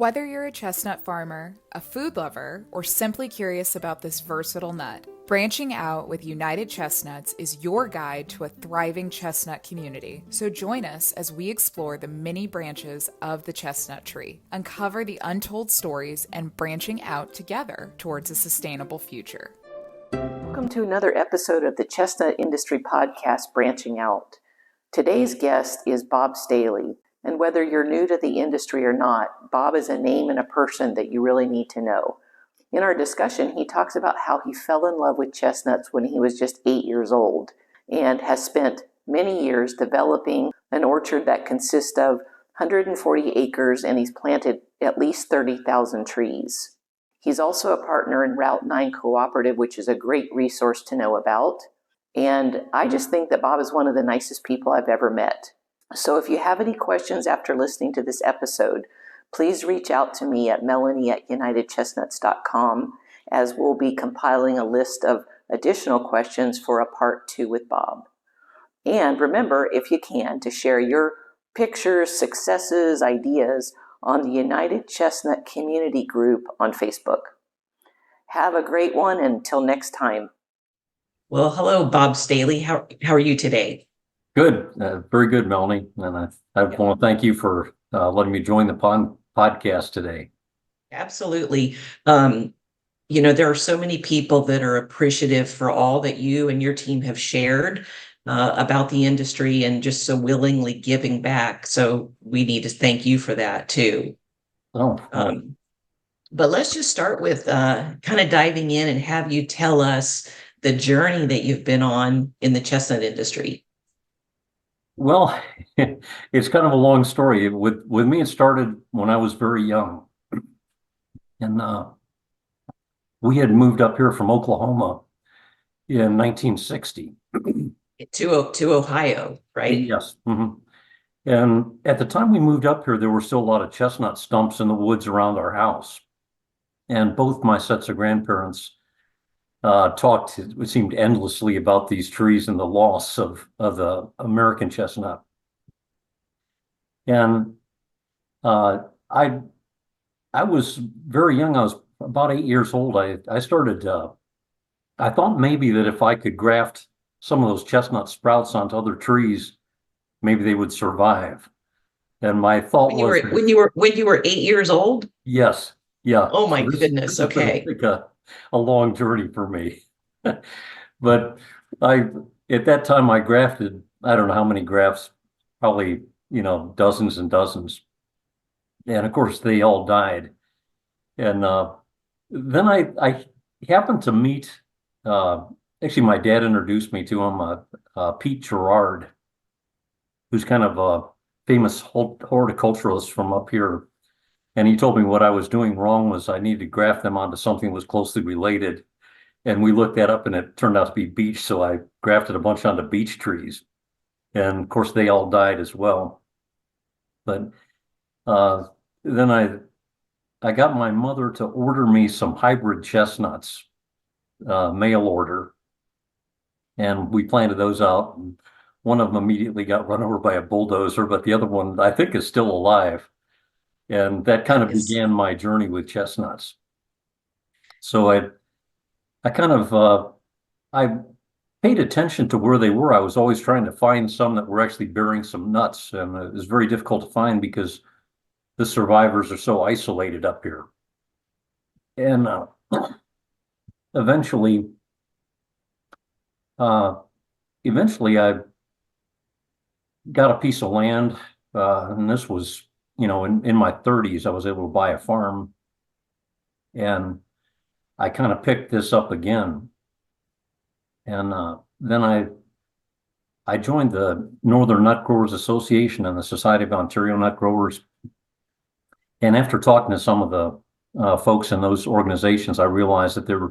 Whether you're a chestnut farmer, a food lover, or simply curious about this versatile nut, branching out with United Chestnuts is your guide to a thriving chestnut community. So join us as we explore the many branches of the chestnut tree, uncover the untold stories, and branching out together towards a sustainable future. Welcome to another episode of the Chestnut Industry Podcast, Branching Out. Today's guest is Bob Stehli. And whether you're new to the industry or not, Bob is a name and a person that you really need to know. In our discussion, he talks about how he fell in love with chestnuts when he was just 8 years old and has spent many years developing an orchard that consists of 140 acres, and he's planted at least 30,000 trees. He's also a partner in Route 9 Cooperative, which is a great resource to know about. And I just think that Bob is one of the nicest people I've ever met. So if you have any questions after listening to this episode, please reach out to me at melanie@unitedchestnuts.com, as we'll be compiling a list of additional questions for a part 2 with Bob. And remember, if you can, to share your pictures, successes, ideas on the United Chestnut Community Group on Facebook. Have a great one until next time. Well, hello, Bob Stehli. How are you today? Good. Very good, Melanie. And I want to thank you for letting me join the podcast today. Absolutely. There are so many people that are appreciative for all that you and your team have shared about the industry and just so willingly giving back. So we need to thank you for that too. But let's just start with kind of diving in and have you tell us the journey that you've been on in the chestnut industry. Well, it's kind of a long story. With me, it started when I was very young. And we had moved up here from Oklahoma in 1960. To Ohio, right? Yes. Mm-hmm. And at the time we moved up here, there were still a lot of chestnut stumps in the woods around our house. And both my sets of grandparents talked, it seemed, endlessly about these trees and the loss of the American chestnut. And I was very young. I was about 8 years old. I started, I thought maybe that if I could graft some of those chestnut sprouts onto other trees, maybe they would survive. And my thought was when you were 8 years old? Yes. Yeah. Oh my goodness. Okay. A long journey for me. But at that time I grafted, I don't know how many grafts, probably, dozens and dozens. And of course they all died. And then I happened to meet, actually my dad introduced me to him, Pete Gerard, who's kind of a famous horticulturalist from up here. And he told me what I was doing wrong was I needed to graft them onto something that was closely related. And we looked that up and it turned out to be beech. So I grafted a bunch onto beech trees. And of course, they all died as well. But then I got my mother to order me some hybrid chestnuts, mail order. And we planted those out. And one of them immediately got run over by a bulldozer, but the other one I think is still alive. And that kind of began my journey with chestnuts. So I paid attention to where they were. I was always trying to find some that were actually bearing some nuts. And it was very difficult to find because the survivors are so isolated up here. And eventually I got a piece of land, and this was, in my 30s, I was able to buy a farm, and I kind of picked this up again. And then I joined the Northern Nut Growers Association and the Society of Ontario Nut Growers. And after talking to some of the folks in those organizations, I realized that there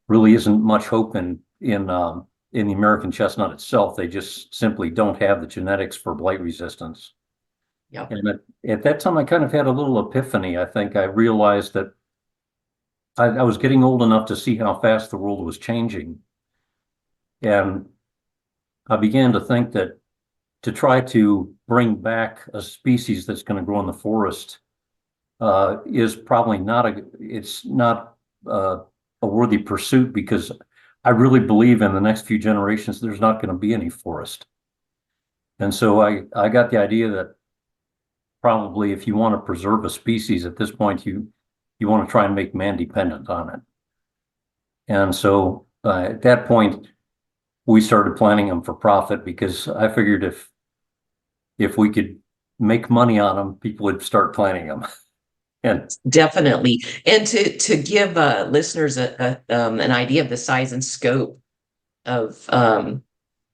really isn't much hope in the American chestnut itself. They just simply don't have the genetics for blight resistance. Yep. And at that time, I kind of had a little epiphany. I think I realized that I was getting old enough to see how fast the world was changing. And I began to think that to try to bring back a species that's going to grow in the forest is probably it's not a worthy pursuit, because I really believe in the next few generations, there's not going to be any forest. And so I got the idea that probably if you want to preserve a species at this point, you want to try and make man dependent on it. And so at that point, we started planting them for profit, because I figured if we could make money on them, people would start planting them. And Definitely. And to give listeners an idea of the size and scope of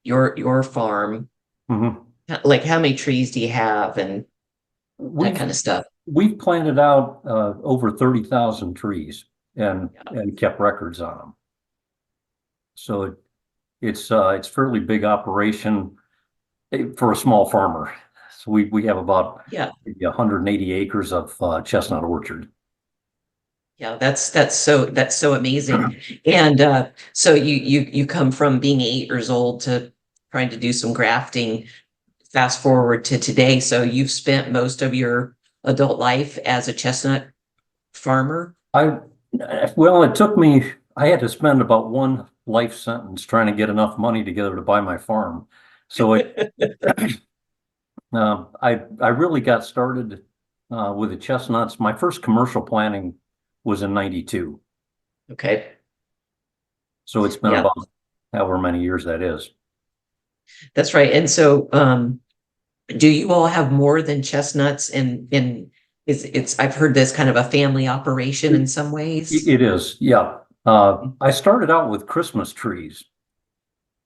your farm, mhm. like how many trees do you have and that We've kind of stuff? we've planted out over 30,000 trees and kept records on them. So it's fairly big operation for a small farmer. So we have about maybe 180 acres of chestnut orchard. Yeah, that's so amazing. And so you come from being 8 years old to trying to do some grafting. Fast forward to today, so you've spent most of your adult life as a chestnut farmer. Well, it took me, I had to spend about one life sentence trying to get enough money together to buy my farm. So I really got started with the chestnuts. My first commercial planting was in '92. Okay. So it's been about however many years that is. That's right. And so do you all have more than chestnuts, and it's I've heard this kind of a family operation in some ways? It is, yeah. I started out with Christmas trees,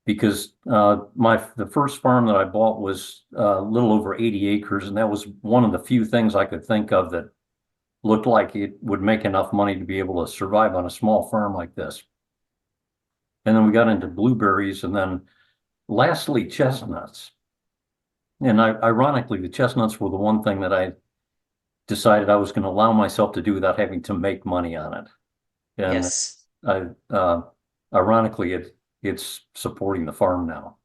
because the first farm that I bought was a little over 80 acres, and that was one of the few things I could think of that looked like it would make enough money to be able to survive on a small farm like this. And then we got into blueberries, and then lastly, chestnuts. And ironically, the chestnuts were the one thing that I decided I was going to allow myself to do without having to make money on it. And Yes. ironically, it's supporting the farm now.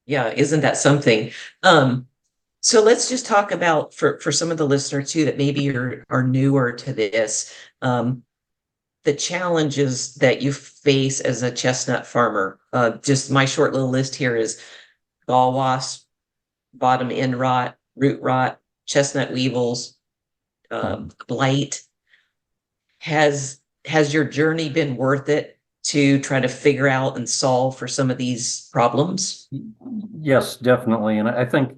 Yeah, isn't that something? So let's just talk about for some of the listeners too that maybe are newer to this, the challenges that you face as a chestnut farmer. Just my short little list here is gall wasp, bottom end rot, root rot, chestnut weevils, blight. Has your journey been worth it to try to figure out and solve for some of these problems? Yes, definitely. And I think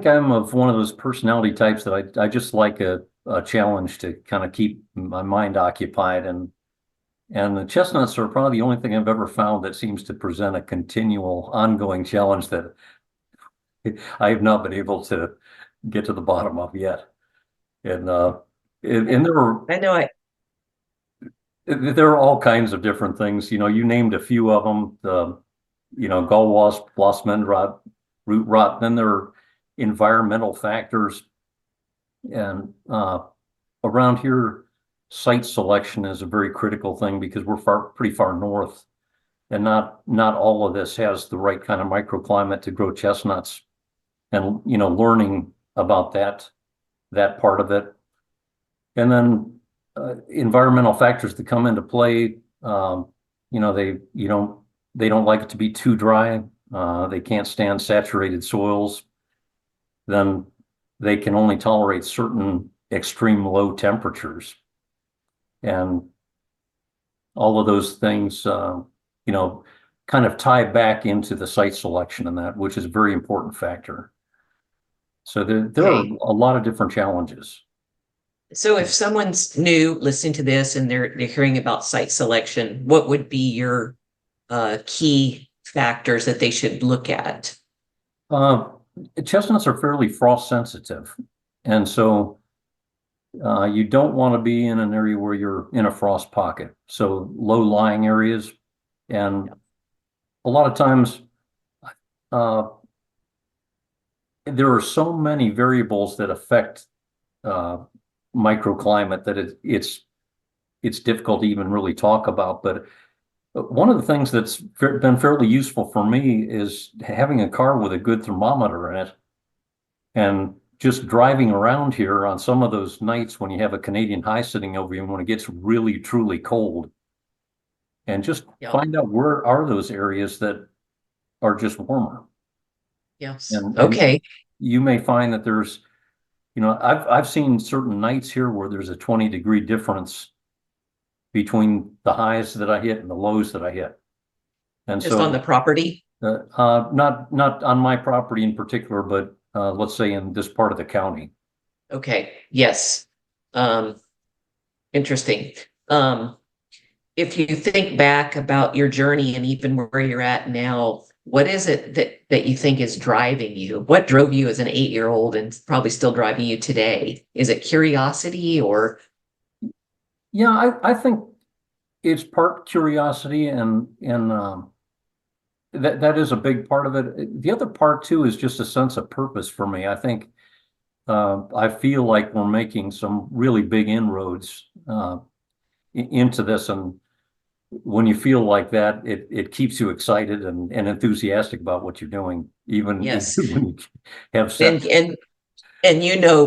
I'm of one of those personality types that I just like a challenge to kind of keep my mind occupied, and the chestnuts are probably the only thing I've ever found that seems to present a continual, ongoing challenge that I have not been able to get to the bottom of yet. And there are all kinds of different things. You named a few of them. Gall wasp, blossom end rot, root rot. Then there are environmental factors, and around here, site selection is a very critical thing, because we're pretty far north, and not all of this has the right kind of microclimate to grow chestnuts. And learning about that part of it, and then environmental factors that come into play. They don't like it to be too dry. They can't stand saturated soils. Then they can only tolerate certain extreme low temperatures, and all of those things, kind of tie back into the site selection, and that, which is a very important factor. So there are a lot of different challenges. So if someone's new listening to this and they're hearing about site selection, what would be your key factors that they should look at? Chestnuts are fairly frost sensitive, and so you don't want to be in an area where you're in a frost pocket. So low-lying areas, and a lot of times there are so many variables that affect microclimate that it's difficult to even really talk about. But one of the things that's been fairly useful for me is having a car with a good thermometer in it. And just driving around here on some of those nights when you have a Canadian high sitting over you and when it gets really, truly cold, and just find out where are those areas that are just warmer. Yes. And Okay. you may find that there's, I've seen certain nights here where there's a 20-degree difference between the highs that I hit and the lows that I hit. And Just so on the property? not on my property in particular, but let's say in this part of the county. Okay. Yes. Interesting. If you think back about your journey and even where you're at now, what is it that you think is driving you? What drove you as an 8-year-old and probably still driving you today? Is it curiosity or? Yeah, I think it's part curiosity and that is a big part of it. The other part too is just a sense of purpose for me. I think I feel like we're making some really big inroads into this, and when you feel like that, it keeps you excited and enthusiastic about what you're doing, even Yes. when you have set. And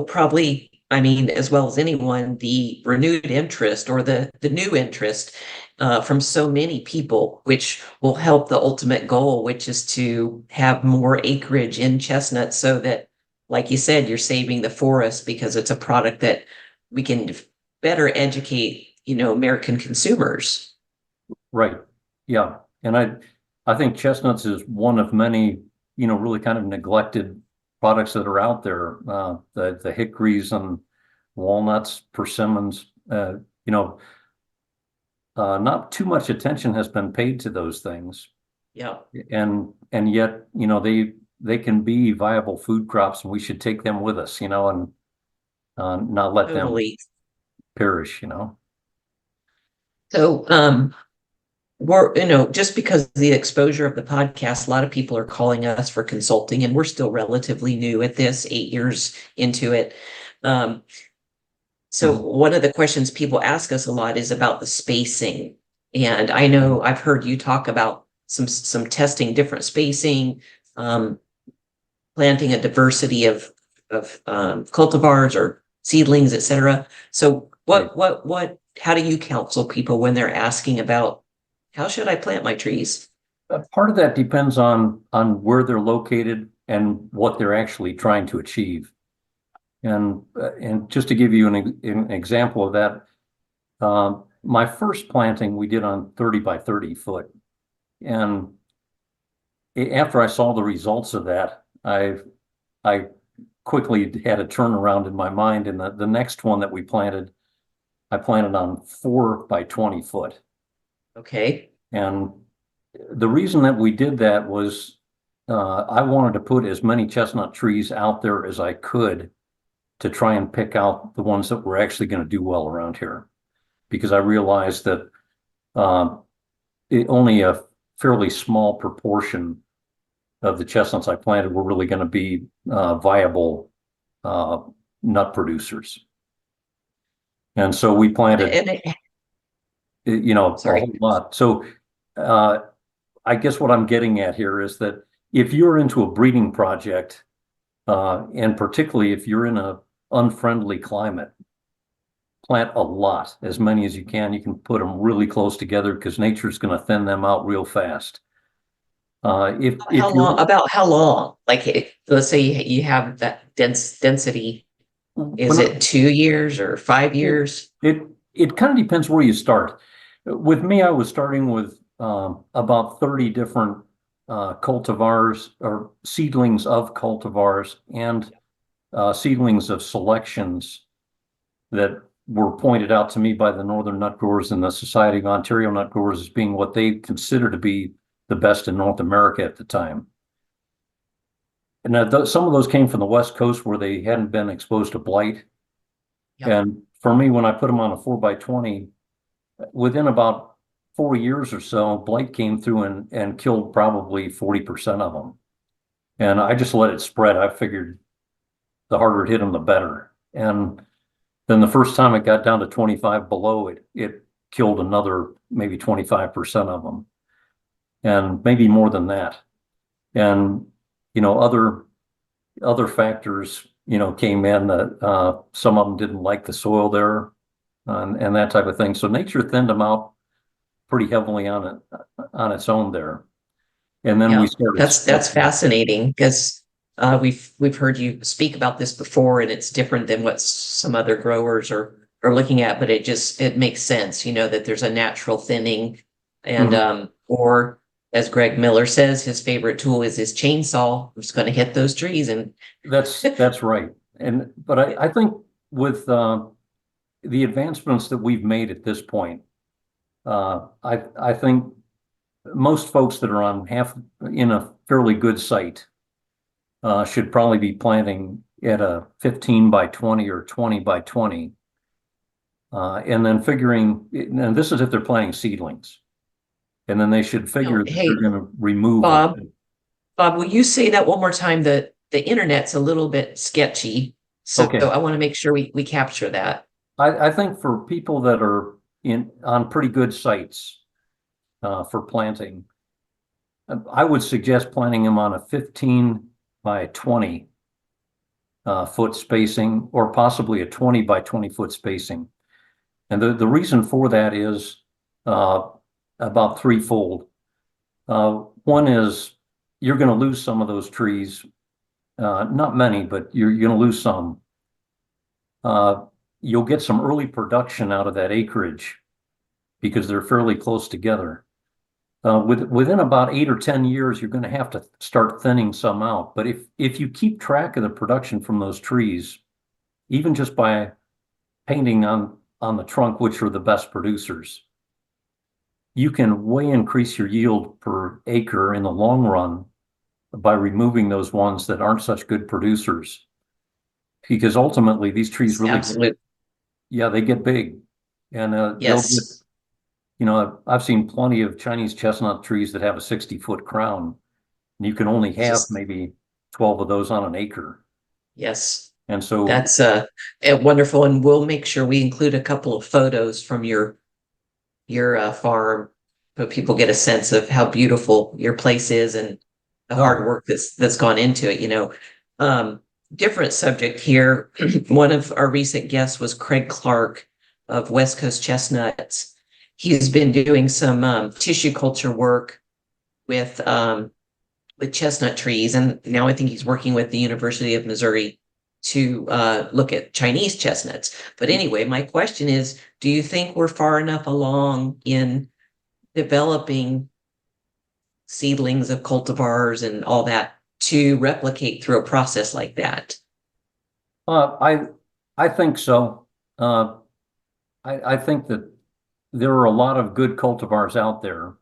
probably, I mean, as well as anyone, the renewed interest or the new interest from so many people, which will help the ultimate goal, which is to have more acreage in chestnut so that, like you said, you're saving the forest because it's a product that we can better educate, American consumers. Right. Yeah. And I think chestnuts is one of many, really kind of neglected products that are out there. The hickories and walnuts, persimmons, not too much attention has been paid to those things. Yeah. And yet, they can be viable food crops, and we should take them with us, and not let them Totally. perish, So, just because of the exposure of the podcast, a lot of people are calling us for consulting, and we're still relatively new at this, 8 years into it. So one of the questions people ask us a lot is about the spacing. And I know I've heard you talk about some testing different spacing, planting a diversity of cultivars or seedlings, etc. So how do you counsel people when they're asking about how should I plant my trees? Part of that depends on where they're located and what they're actually trying to achieve. And just to give you an example of that, my first planting we did on 30 by 30 foot. And after I saw the results of that, I quickly had a turnaround in my mind. And the next one that we planted, I planted on 4 by 20 foot. Okay. And the reason that we did that was I wanted to put as many chestnut trees out there as I could to try and pick out the ones that were actually going to do well around here. Because I realized that only a fairly small proportion of the chestnuts I planted were really going to be viable nut producers. And so we planted, a whole lot. So I guess what I'm getting at here is that if you're into a breeding project, and particularly if you're in an unfriendly climate, plant a lot, as many as you can. You can put them really close together because nature's going to thin them out real fast. About how long? Like, let's say you have that density. Is it 2 years or 5 years? It kind of depends where you start. With me, I was starting with about 30 different cultivars or seedlings of cultivars and seedlings of selections that were pointed out to me by the Northern Nut Growers and the Society of Ontario Nut Growers as being what they consider to be the best in North America at the time. And some of those came from the West Coast where they hadn't been exposed to blight. Yep. And for me, when I put them on a 4 by 20, within about 4 years or so, blight came through and killed probably 40% of them. And I just let it spread. I figured the harder it hit them, the better. And then the first time it got down to 25 below, it killed another maybe 25% of them, and maybe more than that. And other factors came in. Some of them didn't like the soil there, and that type of thing. So nature thinned them out pretty heavily on its own there. And then we Yeah, started that's splitting. fascinating because we've heard you speak about this before, and it's different than what some other growers are looking at, but it makes sense, that there's a natural thinning, and Mhm. or as Greg Miller says, his favorite tool is his chainsaw. I'm just going to hit those trees, and That's right. But I think with the advancements that we've made at this point, I think most folks that are in a fairly good site should probably be planting at a 15 by 20 or 20 by 20. And then and this is if they're planting seedlings. And then they should figure that hey, they're going to remove Bob, Bob, will you say that one more time? The internet's a little bit sketchy, so Okay. I want to make sure we capture that. I think for people that are on pretty good sites for planting, I would suggest planting them on a 15 by 20 foot spacing, or possibly a 20 by 20 foot spacing. And the reason for that is uh, about threefold. One is you're going to lose some of those trees, not many, but you're going to lose some. You'll get some early production out of that acreage because they're fairly close together. Within about 8 or 10 years, you're going to have to start thinning some out. But if you keep track of the production from those trees, even just by painting on the trunk, which are the best producers, you can way increase your yield per acre in the long run by removing those ones that aren't such good producers. Because ultimately, these trees really, Absolutely. yeah, they get big, and they'll get. Yes. I've seen plenty of Chinese chestnut trees that have a 60-foot crown. And you can only have Just maybe 12 of those on an acre. yes. And so, That's wonderful, and we'll make sure we include a couple of photos from your farm, so people get a sense of how beautiful your place is and the hard oh, work that's gone into it. Um, different subject here. One of our recent guests was Craig Clark of West Coast Chestnuts. He's been doing some tissue culture work with chestnut trees, and now I think he's working with the University of Missouri to look at Chinese chestnuts. But anyway, my question is, do you think we're far enough along in developing seedlings of cultivars and all that to replicate through a process like that? uh, I, I think so. Uh, I think that there are a lot of good cultivars out there.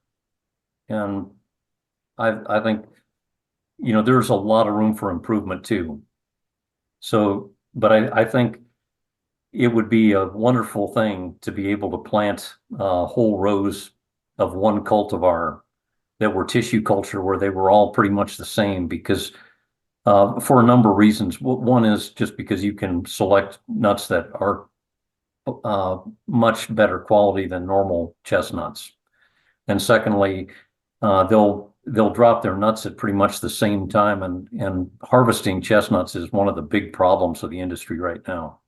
And I think, there's a lot of room for improvement too. So, but I think it would be a wonderful thing to be able to plant whole rows of one cultivar that were tissue culture where they were all pretty much the same, because for a number of reasons. One is just because you can select nuts that are much better quality than normal chestnuts. And secondly, they'll drop their nuts at pretty much the same time, and harvesting chestnuts is one of the big problems of the industry right now.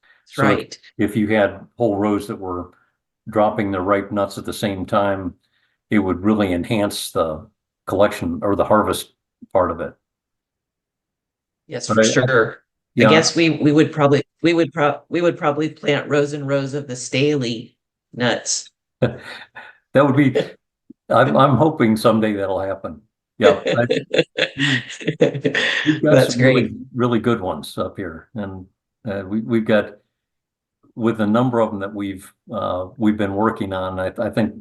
That's So right. if you had whole rows that were dropping the ripe nuts at the same time, it would really enhance the collection or the harvest part of it. Yes, But for sure. I yeah, guess we would probably plant rows and rows of the Stehli nuts. that would be. I'm hoping someday that'll happen. Yeah, we- we've got That's some really great. really good ones up here, and we've got, with a number of them that we've been working on. I think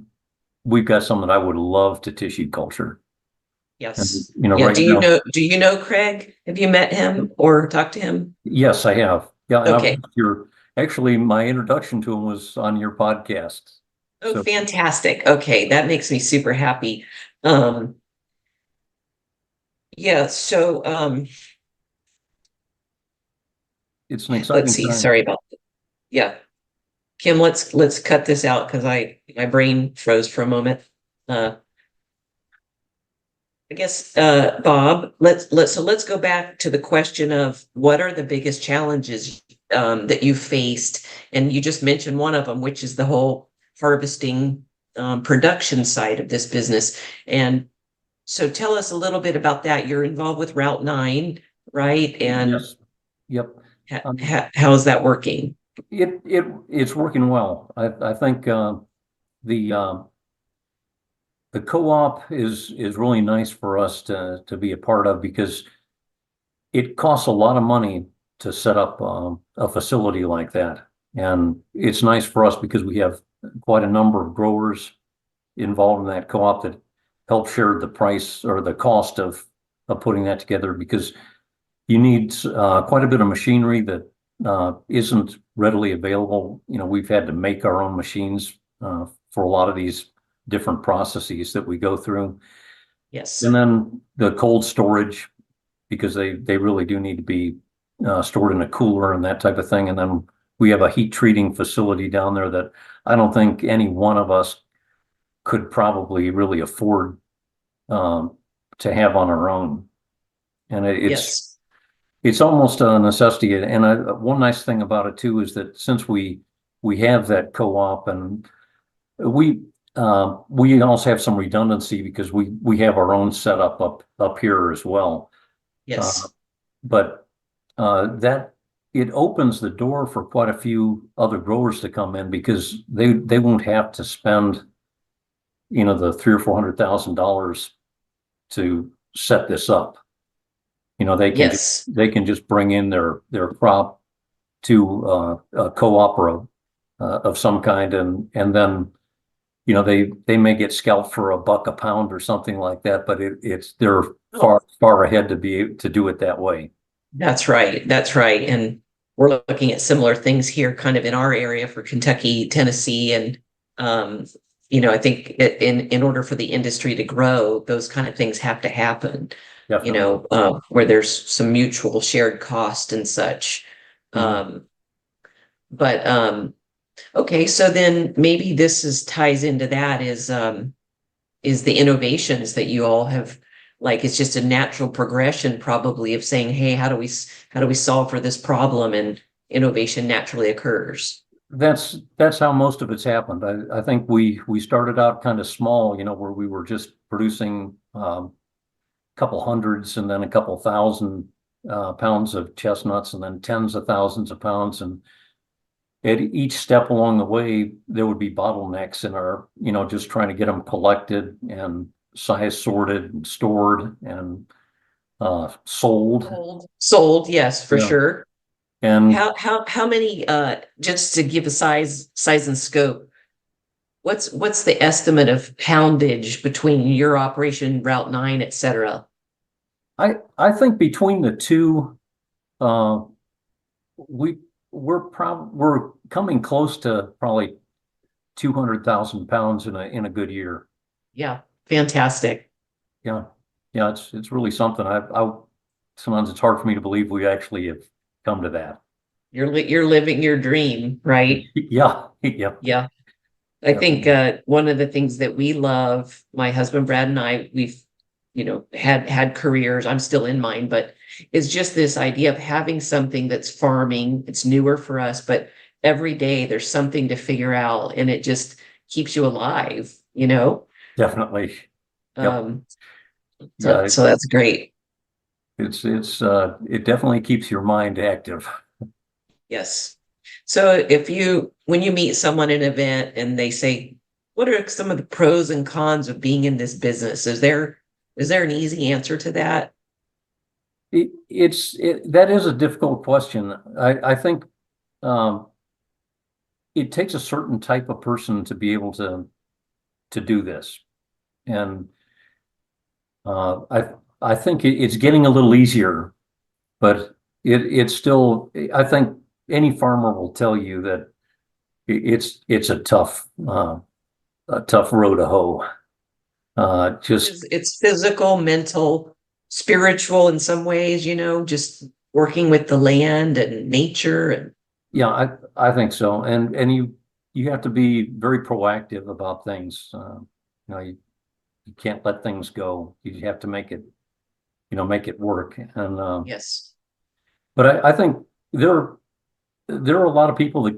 we've got some that I would love to tissue culture. And Yes. Yeah. right now, Do you know Craig? Have you met him or talked to him? yes, I have. Yeah, and Okay. actually my introduction to him was on your podcast. Oh, So fantastic. Okay, that makes me super happy. Um, yeah, so it's an let's exciting see. time. Sorry about that. Yeah. Kim, let's cut this out because I my brain froze for a moment. Uh I guess, Bob, let's go back to the question of what are the biggest challenges that you faced, and you just mentioned one of them, which is the whole harvesting production side of this business. And so, tell us a little bit about that. You're involved with Route 9, right? And Yes. Yep. how is that working? It's working well. I think the the co-op is really nice for us to be a part of, because it costs a lot of money to set up a facility like that. And it's nice for us because we have quite a number of growers involved in that co-op that help share the price or the cost of putting that together, because you need quite a bit of machinery that isn't readily available. You know, we've had to make our own machines for a lot of these different processes that we go through. Yes. And then the cold storage, because they really do need to be stored in a cooler and that type of thing. And then we have a heat treating facility down there that I don't think any one of us could probably really afford to have on our own. And Yes. it's almost a necessity. And one nice thing about it too is that since we have that co-op, and we also have some redundancy because we have our own setup up here as well. Yes. But that it opens the door for quite a few other growers to come in, because they won't have to spend, you know, the $300,000 or $400,000 to set this up. You know, Yes. they can just bring in their crop to a co-op or of some kind, and then, you know, they may get scalped for $1 a pound or something like that, but they're far ahead to be able to do it that way. That's right. That's right. And we're looking at similar things here, kind of in our area for Kentucky, Tennessee, and I think in order for the industry to grow, those kind of things have to happen. Definitely. Where there's some mutual shared cost and such. Mhm. But okay, so then maybe ties into that is the innovations that you all have, like, it's just a natural progression probably of saying, hey, how do we solve for this problem, and innovation naturally occurs. That's how most of it's happened. I think we started out kind of small, you know, where we were just producing a couple hundreds and then a couple thousand pounds of chestnuts, and then tens of thousands of pounds. And at each step along the way, there would be bottlenecks in our, you know, just trying to get them collected and size sorted and stored and sold. Sold, yes, for Yeah. sure. And How many, just to give a size and scope, what's the estimate of poundage between your operation, Route 9, et cetera? I think between the two, uh, we're coming close to probably 200,000 pounds in a good year. Yeah, fantastic. Yeah. Yeah. It's really something. I sometimes it's hard for me to believe we actually have come to that. You're living your dream, right? Yeah. Yeah. Yeah. I think Definitely. one of the things that we love, my husband Brad and I, we've had careers. I'm still in mine, but it's just this idea of having something that's farming. It's newer for us, but every day there's something to figure out, and it just keeps you alive. Definitely. Yep. Um, so Yeah. so that's great. It definitely keeps your mind active. Yes. So when you meet someone in an event and they say, what are some of the pros and cons of being in this business? Is there an easy answer to that? That is a difficult question. I think um, it takes a certain type of person to be able to do this, and I think it's getting a little easier, but it's still. I think any farmer will tell you that it's a tough row to hoe. Just It's physical, mental, spiritual in some ways, just working with the land and nature. And Yeah, I think so. And you have to be very proactive about things. You know, you You can't let things go. You have to make it, make it work. And Yes. but I think there are a lot of people that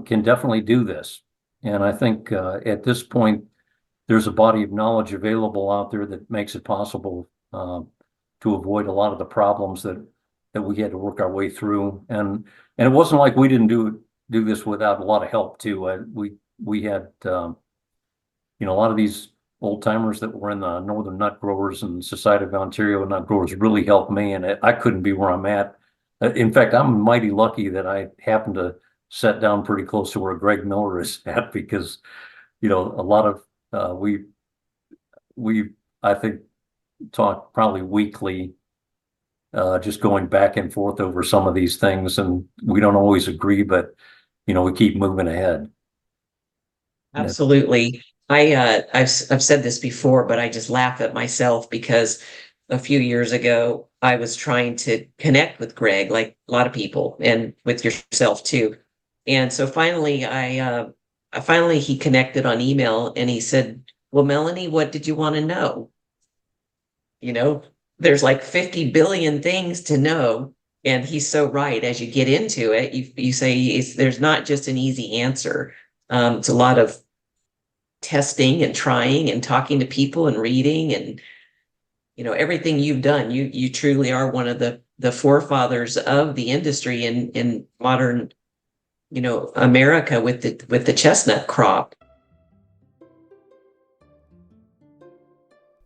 can definitely do this, and I think at this point there's a body of knowledge available out there that makes it possible to avoid a lot of the problems that we had to work our way through. And it wasn't like we didn't do this without a lot of help too. We had a lot of these old timers that were in the Northern Nut Growers and Society of Ontario Nut Growers really helped me, and I couldn't be where I'm at. In fact, I'm mighty lucky that I happened to set down pretty close to where Greg Miller is at, because a lot of we I think talk probably weekly, just going back and forth over some of these things, and we don't always agree, but we keep moving ahead. Absolutely. I've said this before, but I just laugh at myself because a few years ago I was trying to connect with Greg, like a lot of people, and with yourself too. And so finally he connected on email, and he said, "Well, Melanie, what did you want to know?" You know, there's like 50 billion things to know. And he's so right. As you get into it, you say there's not just an easy answer. It's a lot of testing and trying and talking to people and reading, and everything you've done. You truly are one of the forefathers of the industry in modern America with the chestnut crop.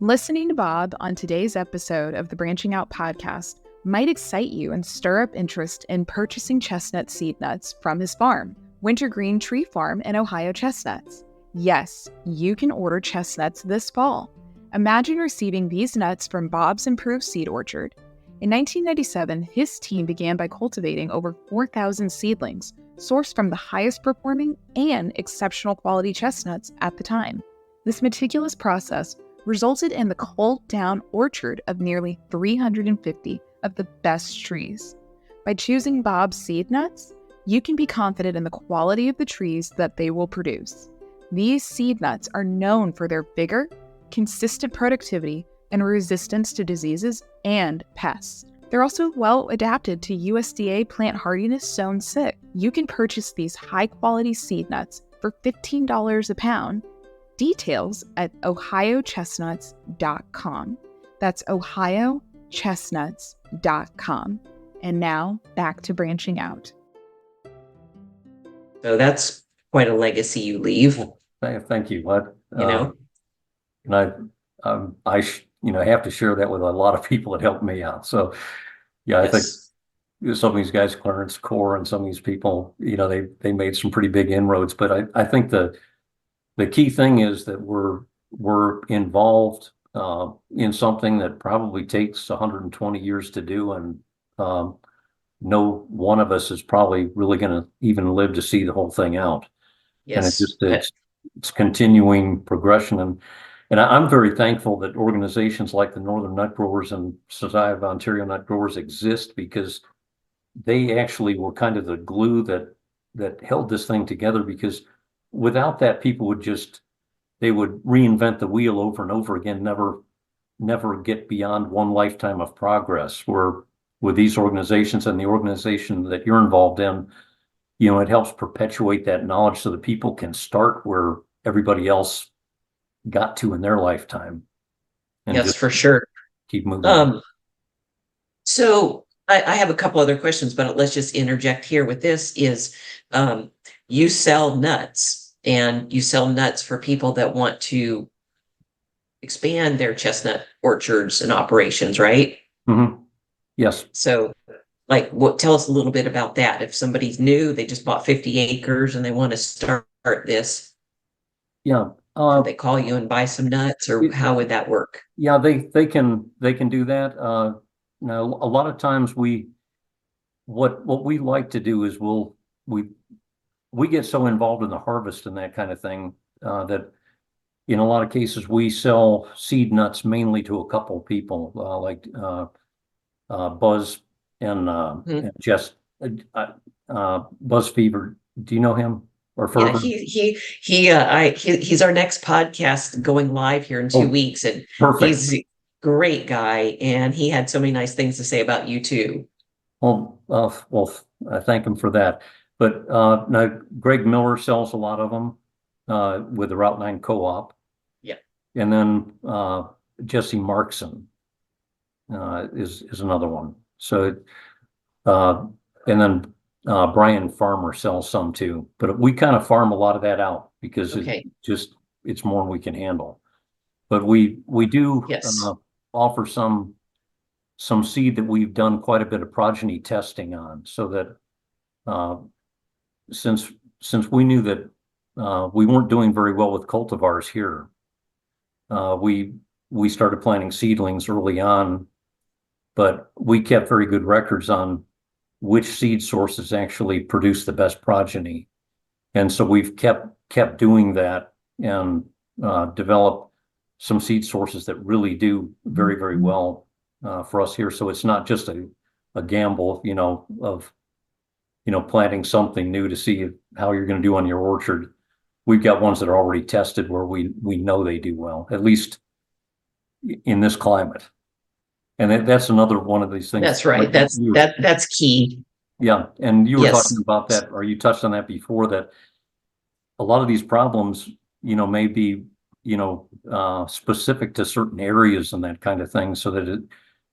Listening to Bob on today's episode of the Branching Out podcast might excite you and stir up interest in purchasing chestnut seed nuts from his farm, Wintergreen Tree Farm and Ohio Chestnuts. Yes, you can order chestnuts this fall. Imagine receiving these nuts from Bob's Improved Seed Orchard. In 1997, his team began by cultivating over 4,000 seedlings, sourced from the highest performing and exceptional quality chestnuts at the time. This meticulous process resulted in the culled-down orchard of nearly 350 of the best trees. By choosing Bob's seed nuts, you can be confident in the quality of the trees that they will produce. These seed nuts are known for their vigor, consistent productivity, and resistance to diseases and pests. They're also well adapted to USDA Plant Hardiness Zone 6. You can purchase these high-quality seed nuts for $15 a pound. Details at ohiochestnuts.com. That's ohiochestnuts.com. And now back to branching out. So that's quite a legacy you leave. Thank you. And I have to share that with a lot of people that helped me out. So yeah, I think some of these guys, Clarence Core and some of these people, they made some pretty big inroads. But I think the key thing is that we're involved in something that probably takes 120 years to do, and no one of us is probably really going to even live to see the whole thing out. yes, And it's continuing progression, and I'm very thankful that organizations like the Northern Nut Growers and Society of Ontario Nut Growers exist, because they actually were kind of the glue that held this thing together. Because without that, people would reinvent the wheel over and over again, never get beyond one lifetime of progress. Where with these organizations and the organization that you're involved in, it helps perpetuate that knowledge so that people can start where everybody else got to in their lifetime. And yes, for sure. Keep moving. So I have a couple other questions, but let's just interject here with this is, you sell nuts, and you sell nuts for people that want to expand their chestnut orchards and operations, right? Mm-hmm. Yes. So tell us a little bit about that. If somebody's new, they just bought 50 acres and they want to start this. Yeah. Do they call you and buy some nuts, or how would that work? Yeah, they can do that. Now a lot of times what we like to do is we get so involved in the harvest and that kind of thing that in a lot of cases we sell seed nuts mainly to a couple of people, like Buzz and just Buzz Fever. Do you know him? or Yeah, Ferber? he's our next podcast going live here in 2 weeks, and Perfect. he's a great guy, and he had so many nice things to say about you too. Well, I thank him for that. But now Greg Miller sells a lot of them with the Route 9 Co-op. Yeah. And then Jesse Markson is another one. So and then Brian Farmer sells some too. But we kind of farm a lot of that out because it's more than we can handle. But we do offer some seed that we've done quite a bit of progeny testing on, so that since we knew that we weren't doing very well with cultivars here, we started planting seedlings early on, but we kept very good records on which seed sources actually produce the best progeny, and so we've kept doing that and developed some seed sources that really do very, very well for us here. So it's not just a gamble, of planting something new to see how you're going to do on your orchard. We've got ones that are already tested where we know they do well, at least in this climate. And that's another one of these things. That's right. That's key. Yeah. And you were talking about that, or you touched on that before, that a lot of these problems, may be, specific to certain areas and that kind of thing, so that it,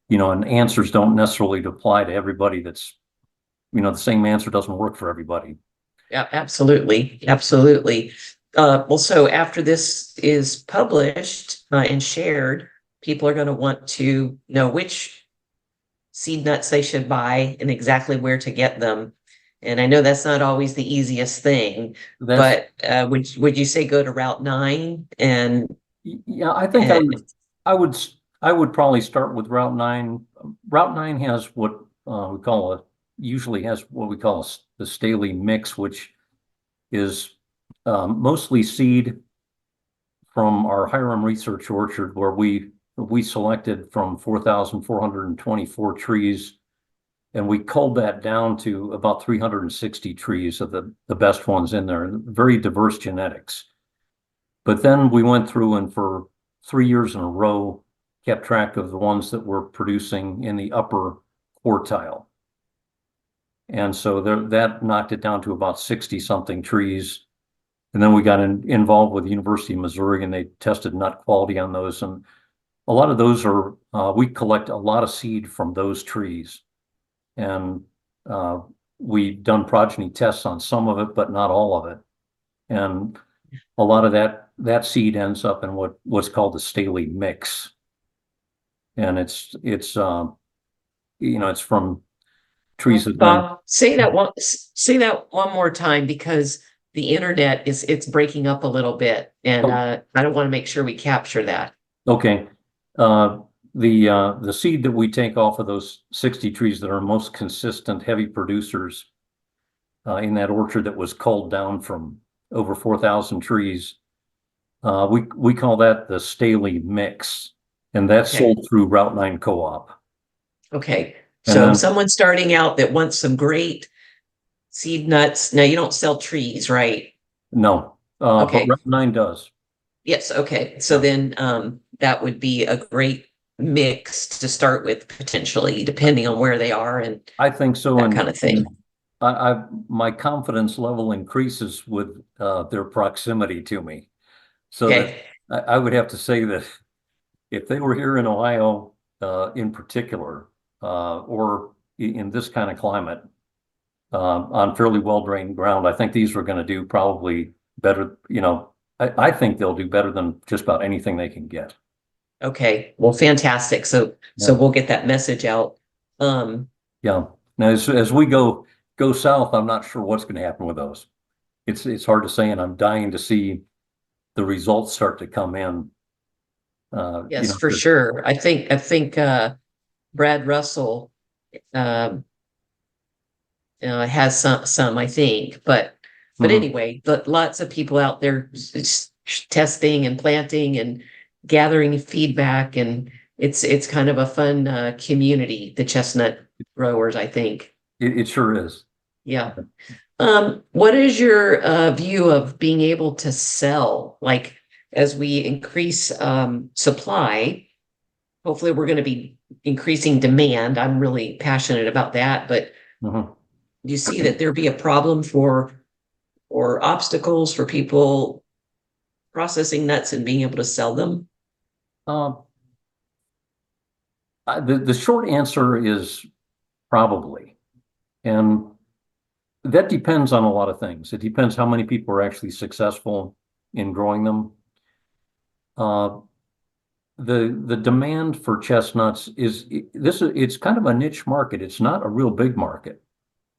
and answers don't necessarily apply to everybody. That's, the same answer doesn't work for everybody. Yeah, absolutely. Absolutely. Well, so after this is published and shared, people are going to want to know which seed nuts they should buy and exactly where to get them. And I know that's not always the easiest thing, but would you say go to Route 9? And yeah, I think I would probably start with Route 9. Route 9 has what usually has what we call the Stehli mix, which is mostly seed from our Hiram Research Orchard, where we selected from 4,424 trees, and we culled that down to about 360 trees of the best ones in there, very diverse genetics. But then we went through and for 3 years in a row kept track of the ones that were producing in the upper quartile. And so that knocked it down to about 60 something trees. And then we got involved with the University of Missouri, and they tested nut quality on those. And a lot of those are, we collect a lot of seed from those trees. And we've done progeny tests on some of it, but not all of it. And a lot of that seed ends up in what's called the Stehli mix. And it's from trees that Bob, say that one more time, because the internet it's breaking up a little bit, and I don't want to make sure we capture that. Okay. The seed that we take off of those 60 trees that are most consistent heavy producers in that orchard that was culled down from over 4,000 trees, we call that the Stehli mix, and that's sold through Route 9 Co-op. Okay. So someone starting out that wants some great seed nuts. Now, you don't sell trees, right? No. But Route 9 does. Yes. Okay. So then that would be a great mix to start with, potentially, depending on where they are, and I think so, that kind of thing. My confidence level increases with their proximity to me. So that I would have to say that if they were here in Ohio, in particular, or in this kind of climate, on fairly well-drained ground, I think these are going to do probably better. I think they'll do better than just about anything they can get. Okay. Well, fantastic. So we'll get that message out. Yeah. Now, as we go south, I'm not sure what's going to happen with those. It's hard to say, and I'm dying to see the results start to come in. Yes, for sure. I think Brad Russell has some, I think, but anyway, but lots of people out there testing and planting and gathering feedback, and it's kind of a fun community, the chestnut growers, I think. It sure is. Yeah. What is your view of being able to sell? Like as we increase supply, hopefully we're going to be increasing demand. I'm really passionate about that, but Mhm. do you see that there be a problem for or obstacles for people processing nuts and being able to sell them? Uh, the short answer is probably, and that depends on a lot of things. It depends how many people are actually successful in growing them. Uh, the demand for chestnuts it's kind of a niche market. It's not a real big market.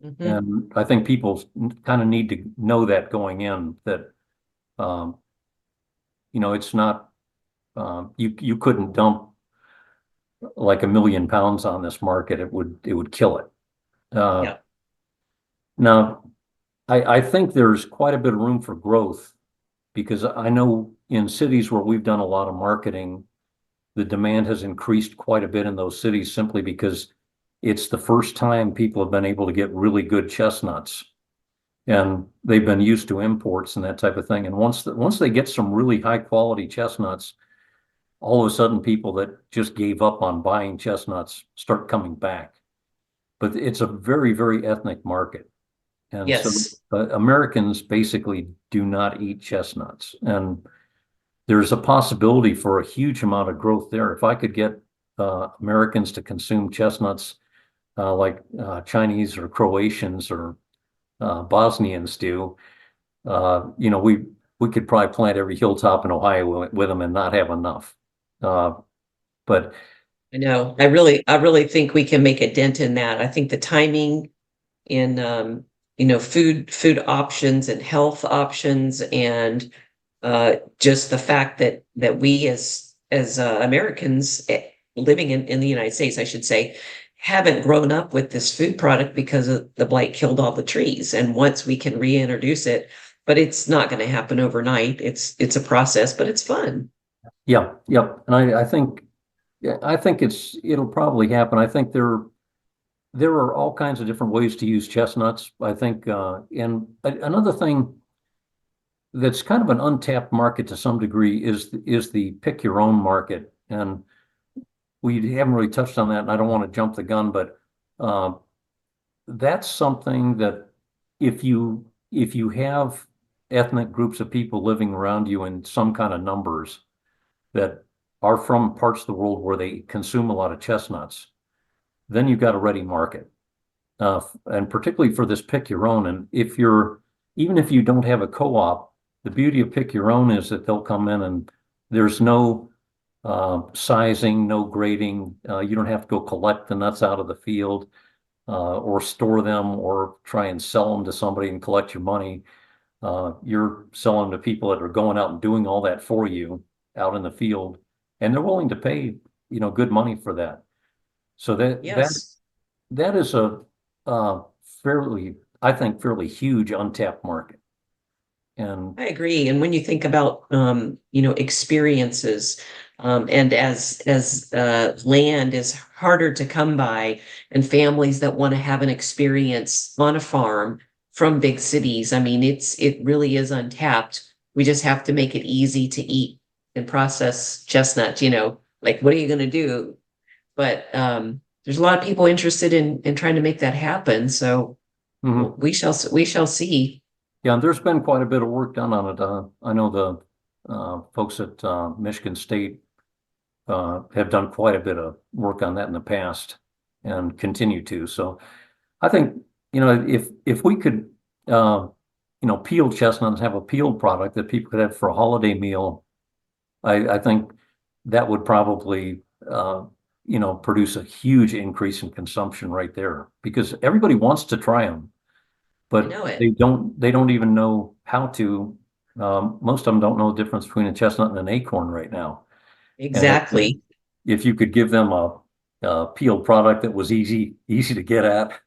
Mhm. And I think people kind of need to know that going in that um, it's not you couldn't dump like 1 million pounds on this market. It would kill it. Uh, Yeah. Now I think there's quite a bit of room for growth because I know in cities where we've done a lot of marketing, the demand has increased quite a bit in those cities simply because it's the first time people have been able to get really good chestnuts. And they've been used to imports and that type of thing. And once they get some really high quality chestnuts, all of a sudden people that just gave up on buying chestnuts start coming back. But it's a very, very ethnic market. And so Yes. Americans basically do not eat chestnuts. And there's a possibility for a huge amount of growth there. If I could get Americans to consume chestnuts like Chinese or Croatians or Bosnians do, we could probably plant every hilltop in Ohio with them and not have enough. Uh, but I know. I really think we can make a dent in that. I think the timing in food options and health options and just the fact that we as Americans living in the United States, I should say, haven't grown up with this food product because of the blight killed all the trees. And once we can reintroduce it, but it's not going to happen overnight. It's a process, but it's fun. yeah, yep. And I think yeah, I think it'll probably happen. I think there are all kinds of different ways to use chestnuts. I think and another thing that's kind of an untapped market to some degree is the pick your own market. And we haven't really touched on that, and I don't want to jump the gun, but uh, that's something that if you have ethnic groups of people living around you in some kind of numbers that are from parts of the world where they consume a lot of chestnuts, then you've got a ready market. And particularly for this pick your own. And even if you don't have a co-op, the beauty of pick your own is that they'll come in and there's no sizing, no grading. You don't have to go collect the nuts out of the field or store them or try and sell them to somebody and collect your money. You're selling to people that are going out and doing all that for you out in the field, and they're willing to pay, good money for that. So Yes. that is a uh, I think, fairly huge untapped market. And I agree. And when you think about experiences, and as land is harder to come by, and families that want to have an experience on a farm from big cities, I mean, it really is untapped. We just have to make it easy to eat and process chestnuts, like what are you going to do? But there's a lot of people interested in trying to make that happen. So mhm. we shall see. Yeah, and there's been quite a bit of work done on it. I know the folks at Michigan State have done quite a bit of work on that in the past and continue to. So I think, if we could, peel chestnuts, have a peeled product that people could have for a holiday meal, I think that would probably, produce a huge increase in consumption right there because everybody wants to try them, I but know it. they don't even know how to. Most of them don't know the difference between a chestnut and an acorn right now. And Exactly. if you could give them a peeled product that was easy to get at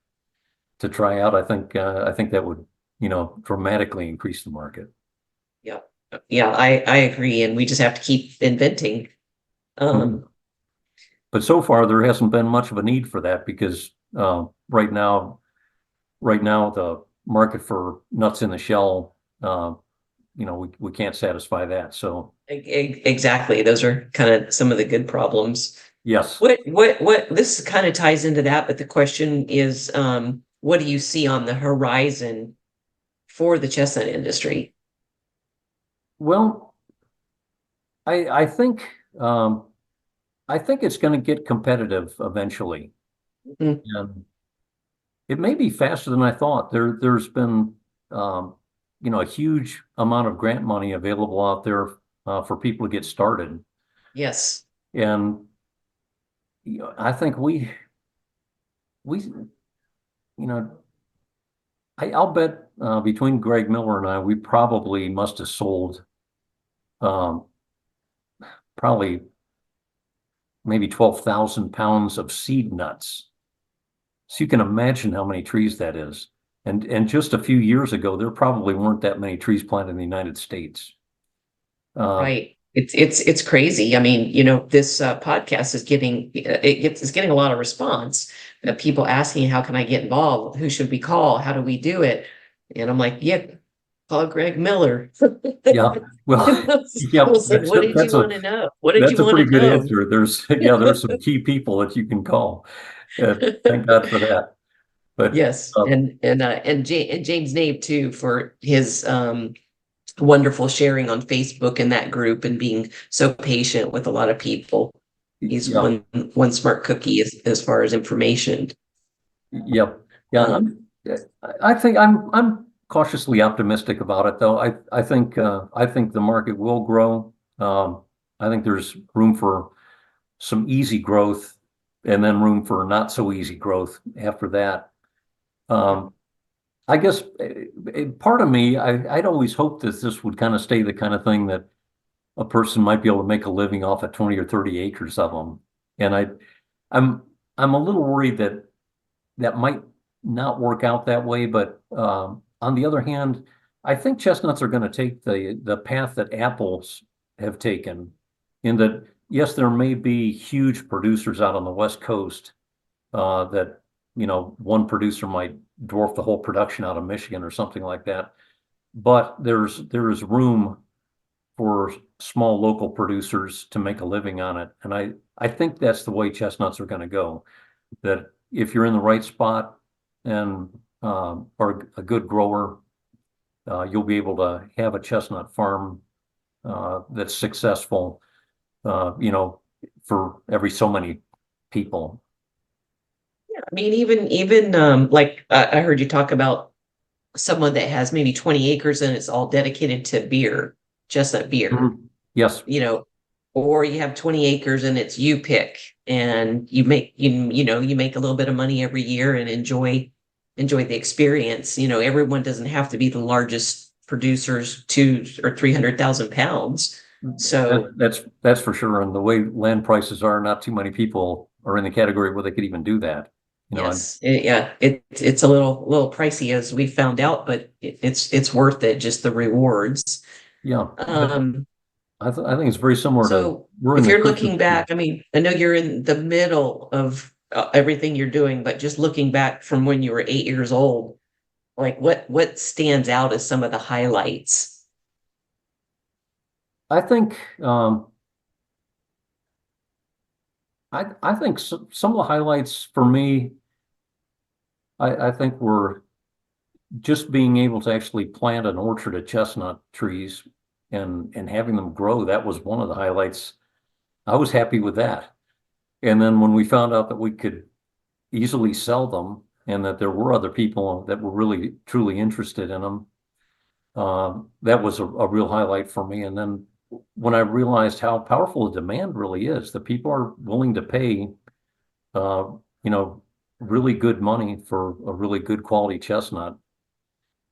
to try out, I think that would, dramatically increase the market. Yeah. Yeah, I agree. And we just have to keep inventing. Mhm. Um, But so far, there hasn't been much of a need for that because right now, market for nuts in the shell, we can't satisfy that. So Exactly. Those are kind of some of the good problems. yes. What this kind of ties into that, but the question is, what do you see on the horizon for the chestnut industry? Well, I think it's going to get competitive eventually, Mm, and it may be faster than I thought. There's been a huge amount of grant money available out there for people to get started, yes. and I think we you know I'll bet between Greg Miller and I, we probably must have sold um, probably maybe 12,000 pounds of seed nuts. So you can imagine how many trees that is. And just a few years ago, there probably weren't that many trees planted in the United States. Right. It's crazy. I mean, this podcast is getting a lot of response. People asking, how can I get involved? Who should we call? How do we do it? And I'm like, yeah, call Greg Miller. Yeah, well, I yeah, was like, what did you want to know? What did you that's a want to pretty good know? answer. There's some key people that you can call. Thank God for that. But Yes, and James Nave too for his wonderful sharing on Facebook in that group and being so patient with a lot of people. He's yeah, one smart cookie as far as information. yep, yeah. Um, I think I'm cautiously optimistic about it, though. I think the market will grow. I think there's room for some easy growth, and then room for not so easy growth after that. Um, I guess part of me, I'd always hoped that this would kind of stay the kind of thing that a person might be able to make a living off of 20 or 30 acres of them. And I'm I'm a little worried that that might not work out that way. But on the other hand, I think chestnuts are going to take the path that apples have taken, in that yes, there may be huge producers out on the West Coast that one producer might dwarf the whole production out of Michigan or something like that. But there is room for small local producers to make a living on it, and I think that's the way chestnuts are going to go. That if you're in the right spot and are a good grower, you'll be able to have a chestnut farm that's successful, for every so many people. I mean, even like I heard you talk about someone that has maybe 20 acres and it's all dedicated to beer, chestnut beer. Mhm. Yes. Or you have 20 acres and it's you pick and you make a little bit of money every year and enjoy the experience. Everyone doesn't have to be the largest producers, 200,000 or 300,000 pounds. So That's for sure. And the way land prices are, not too many people are in the category where they could even do that. yes, it's a little pricey as we found out, but it's worth it, just the rewards. Yeah, Um, I think it's very similar to, so we're in if the you're Christmas looking tree. back, I mean, I know you're in the middle of everything you're doing, but just looking back from when you were 8 years old, like what stands out as some of the highlights? I think I think some of the highlights for me, I think were just being able to actually plant an orchard of chestnut trees and having them grow. That was one of the highlights. I was happy with that. And then when we found out that we could easily sell them and that there were other people that were really truly interested in them, that was a real highlight for me. And then when I realized how powerful the demand really is, that people are willing to pay, uh, you know, really good money for a really good quality chestnut.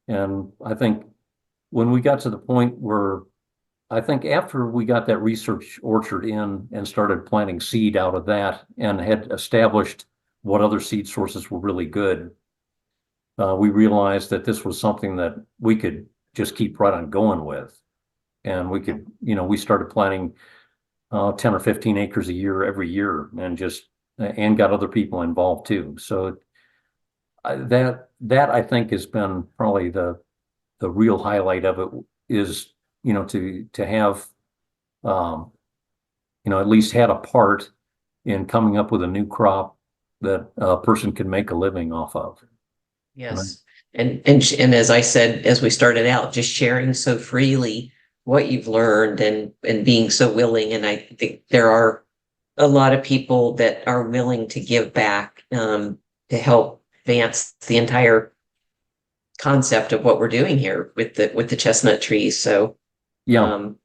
And I think when we got to the point where, I think after we got that research orchard in and started planting seed out of that and had established what other seed sources were really good, we realized that this was something that we could just keep right on going with. And we could, we started planting 10 or 15 acres a year every year, and got other people involved too. So that I think has been probably the real highlight of it is, to have, at least had a part in coming up with a new crop that a person can make a living off of. Yes. And as I said, as we started out, just sharing so freely what you've learned and being so willing. And I think there are a lot of people that are willing to give back to help advance the entire concept of what we're doing here with the chestnut trees. So Yeah, um,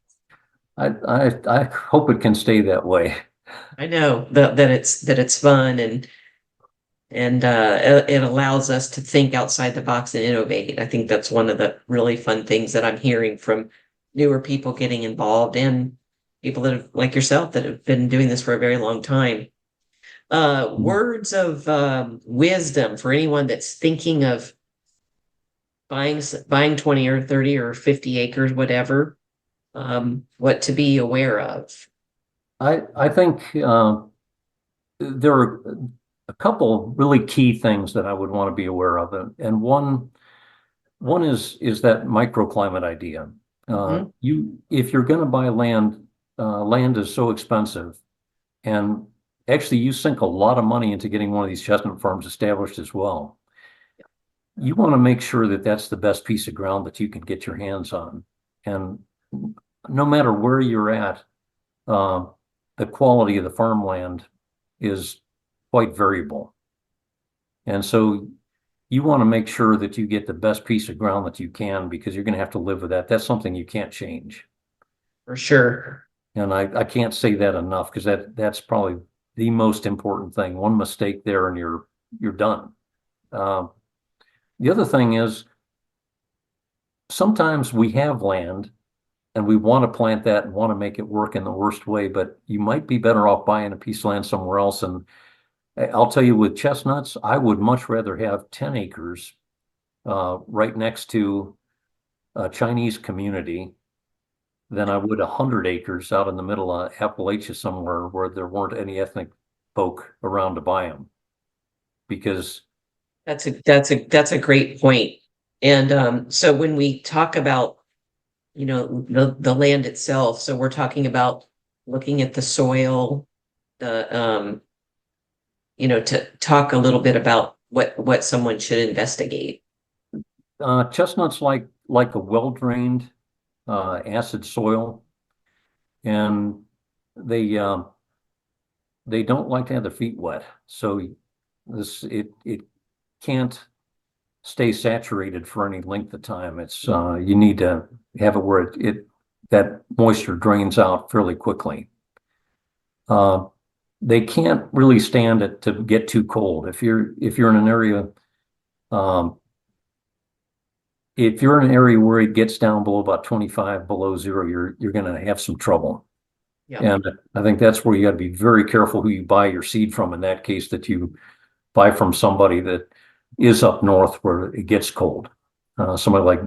I hope it can stay that way. I know that it's fun and it allows us to think outside the box and innovate. I think that's one of the really fun things that I'm hearing from newer people getting involved and people that have, like yourself, that have been doing this for a very long time. Words of wisdom for anyone that's thinking of buying 20 or 30 or 50 acres, whatever, what to be aware of. I think there are a couple really key things that I would want to be aware of, and one is that microclimate idea. Mhm. If you're going to buy land, land is so expensive, and actually you sink a lot of money into getting one of these chestnut farms established as well. You want to make sure that that's the best piece of ground that you can get your hands on, and no matter where you're at, uh, the quality of the farmland is quite variable. And so you want to make sure that you get the best piece of ground that you can, because you're going to have to live with that. That's something you can't change. For sure. And I can't say that enough, because that's probably the most important thing. One mistake there and you're done. The other thing is, sometimes we have land and we want to plant that and want to make it work in the worst way, but you might be better off buying a piece of land somewhere else. And I'll tell you, with chestnuts, I would much rather have 10 acres right next to a Chinese community than I would 100 acres out in the middle of Appalachia somewhere where there weren't any ethnic folk around to buy them. Because That's a great point. And so when we talk about, the land itself, so we're talking about looking at the soil, the to talk a little bit about what someone should investigate. chestnuts like a well-drained acid soil, and they they don't like to have their feet wet. So it can't stay saturated for any length of time. It's you need to have it where that moisture drains out fairly quickly. They can't really stand it to get too cold. If you're in an area, um, if you're in an area where it gets down below about 25 below zero, you're going to have some trouble. Yeah. And I think that's where you got to be very careful who you buy your seed from. In that case, that you buy from somebody that is up north where it gets cold. Somebody like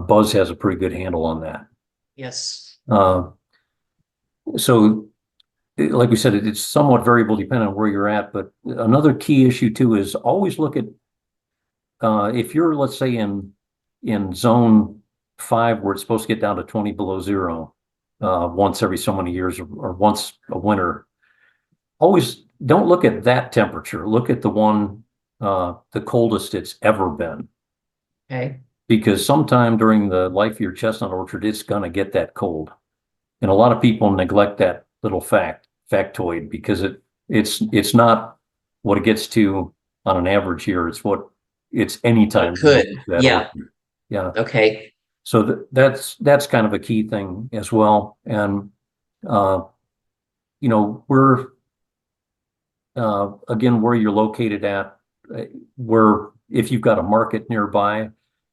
Buzz has a pretty good handle on that. Yes. So, like we said, it's somewhat variable depending on where you're at. But another key issue too is always look at if you're, let's say, in zone 5 where it's supposed to get down to 20 below zero once every so many years, or once a winter. Always don't look at that temperature. Look at the one the coldest it's ever been. Okay. Because sometime during the life of your chestnut orchard, it's going to get that cold. And a lot of people neglect that little factoid, because it's not what it gets to on an average year. It's any time. It could. Yeah. Orchard. Yeah. Okay. So that's kind of a key thing as well. And we're again, where you're located at, where if you've got a market nearby,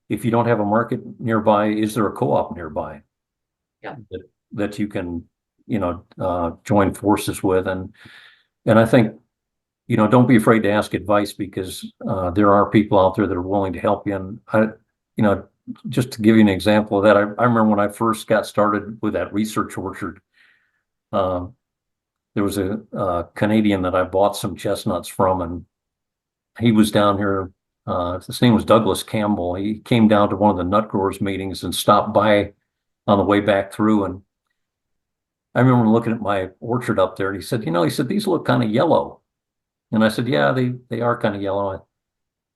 if you don't have a market nearby, is there a co-op nearby? Yeah. That you can, join forces with. And I think, don't be afraid to ask advice, because there are people out there that are willing to help you. And just to give you an example of that, I remember when I first got started with that research orchard, there was a Canadian that I bought some chestnuts from, and he was down here His name was Douglas Campbell. He came down to one of the nut growers meetings and stopped by on the way back through. And I remember looking at my orchard up there, and he said, he said, these look kind of yellow. And I said, yeah, they are kind of yellow.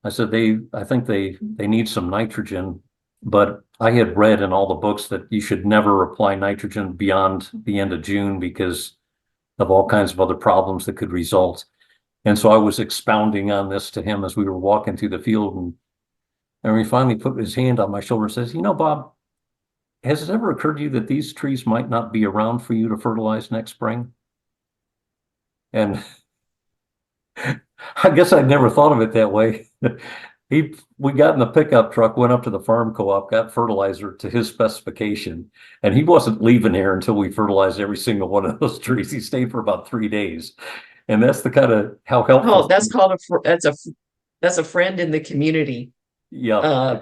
I said, I think they need some nitrogen, but I had read in all the books that you should never apply nitrogen beyond the end of June because of all kinds of other problems that could result. And so I was expounding on this to him as we were walking through the field, and he finally put his hand on my shoulder and says, Bob, has it ever occurred to you that these trees might not be around for you to fertilize next spring? And I guess I'd never thought of it that way. We got in the pickup truck, went up to the farm co-op, got fertilizer to his specification, and he wasn't leaving here until we fertilized every single one of those trees. He stayed for about 3 days. And that's the kind of how helpful. Oh, that's that's a friend in the community. Yeah.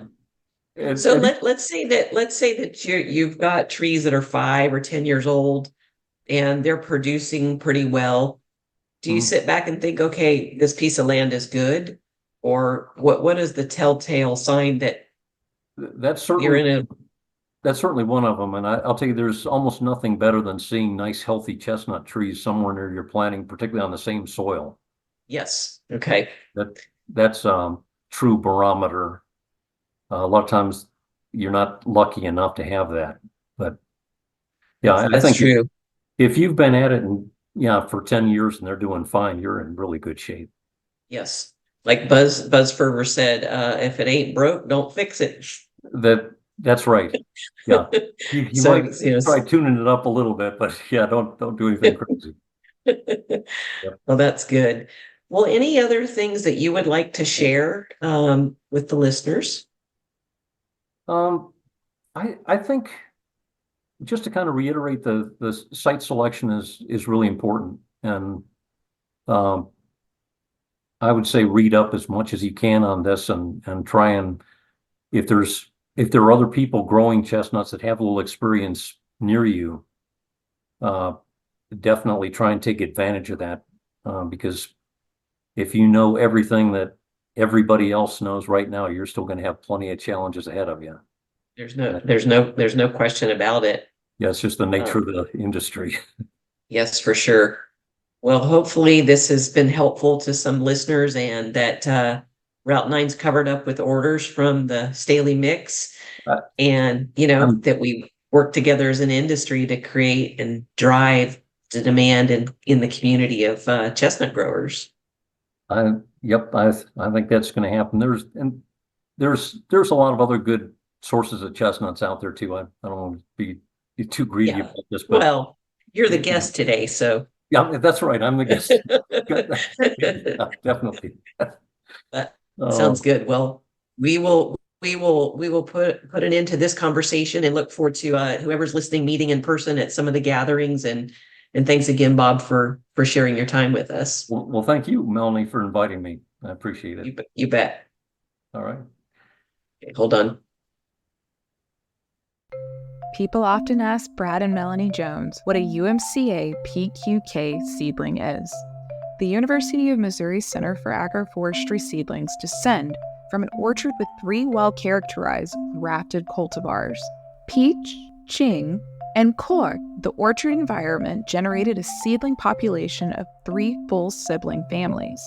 So let's say that you've got trees that are 5 or 10 years old and they're producing pretty well. Do you sit back and think, okay, this piece of land is good? Or what is the telltale sign that that's you're in a that's certainly one of them. And I'll tell you, there's almost nothing better than seeing nice, healthy chestnut trees somewhere near your planting, particularly on the same soil. Yes. Okay. That's true barometer. A lot of times you're not lucky enough to have that. But yeah, That's I think true. if you've been at it for 10 years and they're doing fine, you're in really good shape. Yes. Like Buzz Ferber said, if it ain't broke, don't fix it. That's right. Yeah. You So, might try tuning it up a little bit, but yeah, don't do anything crazy. Yep. Well, that's good. Well, any other things that you would like to share with the listeners? I think just to kind of reiterate, the site selection is really important, and I would say read up as much as you can on this and try and if there are other people growing chestnuts that have a little experience near you, definitely try and take advantage of that, because if you know everything that everybody else knows right now, you're still going to have plenty of challenges ahead of you. There's no question about it. Yeah, it's just the nature of the industry. Yes, for sure. Well, hopefully this has been helpful to some listeners and that Route 9's covered up with orders from the Stehli mix, and that we work together as an industry to create and drive the demand in the community of chestnut growers. I think that's going to happen. There's a lot of other good sources of chestnuts out there too. I don't want to be too greedy about this, but well, you're the guest today, so yeah, that's right. I'm the guest. Yeah, definitely. That sounds good. Well, we will put an end to this conversation and look forward to whoever's listening meeting in person at some of the gatherings, and thanks again, Bob, for sharing your time with us. Well, thank you, Melanie, for inviting me. I appreciate it. You bet. All right. Okay, hold on. People often ask Brad and Melanie Jones what a UMCA PQK seedling is. The University of Missouri Center for Agroforestry seedlings descend from an orchard with 3 well-characterized grafted cultivars. Peach, Ching, and Cork, the orchard environment generated a seedling population of 3 full sibling families.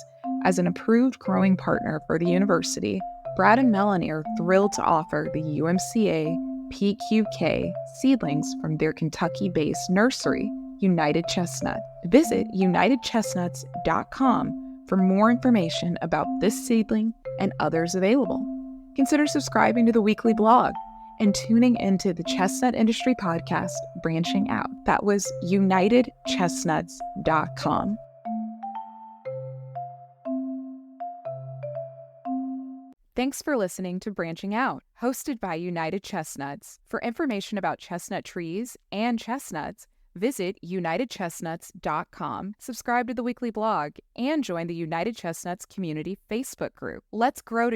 As an approved growing partner for the university, Brad and Melanie are thrilled to offer the UMCA PQK seedlings from their Kentucky-based nursery, United Chestnut. Visit unitedchestnuts.com for more information about this seedling and others available. Consider subscribing to the weekly blog and tuning into the Chestnut Industry Podcast, Branching Out. That was unitedchestnuts.com. Thanks for listening to Branching Out, hosted by United Chestnuts. For information about chestnut trees and chestnuts, visit unitedchestnuts.com, subscribe to the weekly blog, and join the United Chestnuts community Facebook group. Let's grow together.